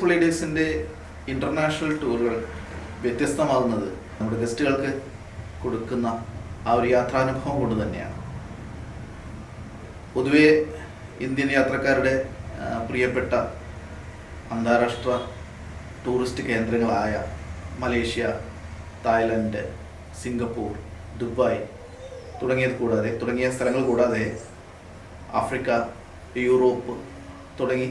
ഹോളിഡേയ്സിൻ്റെ international ടൂറുകൾ വ്യത്യസ്തമാകുന്നത് നമ്മുടെ ഗസ്റ്റുകൾക്ക് കൊടുക്കുന്ന ആ ഒരു യാത്രാനുഭവം കൊണ്ട് തന്നെയാണ്. പൊതുവെ ഇന്ത്യൻ യാത്രക്കാരുടെ പ്രിയപ്പെട്ട അന്താരാഷ്ട്ര ടൂറിസ്റ്റ് കേന്ദ്രങ്ങളായ മലേഷ്യ, തായ്ലൻഡ്, സിംഗപ്പൂർ, ദുബായ് തുടങ്ങിയ സ്ഥലങ്ങൾ കൂടാതെ ആഫ്രിക്ക, യൂറോപ്പ് തുടങ്ങി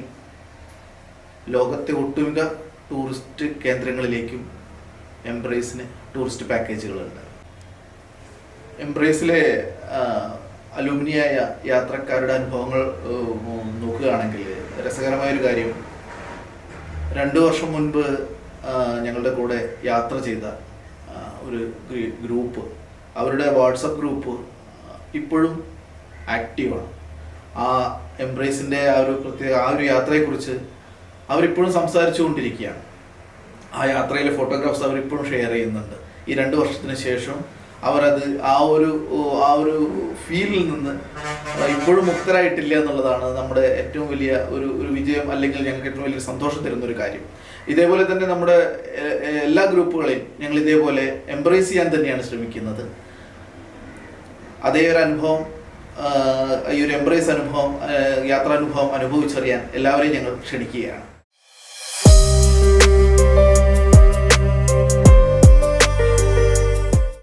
ലോകത്തെ ഒട്ടുമിക്ക ടൂറിസ്റ്റ് കേന്ദ്രങ്ങളിലേക്കും എംബ്രേസിന് ടൂറിസ്റ്റ് പാക്കേജുകളുണ്ട്. എംബ്രേസിലെ അലൂമിനിയായ യാത്രക്കാരുടെ അനുഭവങ്ങൾ നോക്കുകയാണെങ്കിൽ രസകരമായൊരു കാര്യം, 2 വർഷം മുൻപ് ഞങ്ങളുടെ കൂടെ യാത്ര ചെയ്ത ഒരു ഗ്രൂപ്പ്, അവരുടെ വാട്സപ്പ് ഗ്രൂപ്പ് ഇപ്പോഴും ആക്റ്റീവാണ്. ആ എംബ്രേസിൻ്റെ ആ ഒരു യാത്രയെക്കുറിച്ച് അവരിപ്പോഴും സംസാരിച്ചു കൊണ്ടിരിക്കുകയാണ്. ആ യാത്രയിലെ ഫോട്ടോഗ്രാഫ്സ് അവരിപ്പോഴും ഷെയർ ചെയ്യുന്നുണ്ട്. ഈ 2 വർഷത്തിന് ശേഷം അവരത് ആ ഒരു ഫീലിൽ നിന്ന് ഇപ്പോഴും മുക്തരായിട്ടില്ല എന്നുള്ളതാണ് നമ്മുടെ ഏറ്റവും വലിയ ഒരു വിജയം, അല്ലെങ്കിൽ ഞങ്ങൾക്ക് ഏറ്റവും വലിയ സന്തോഷം തരുന്നൊരു കാര്യം. ഇതേപോലെ തന്നെ നമ്മുടെ എല്ലാ ഗ്രൂപ്പുകളെയും ഞങ്ങൾ ഇതേപോലെ എംബ്രേസ് ചെയ്യാൻ തന്നെയാണ് ശ്രമിക്കുന്നത്. അതേ ഒരു അനുഭവം, ഈ ഒരു എംബ്രേസ് അനുഭവം, യാത്രാനുഭവം അനുഭവിച്ചറിയാൻ എല്ലാവരെയും ഞങ്ങൾ ക്ഷണിക്കുകയാണ്.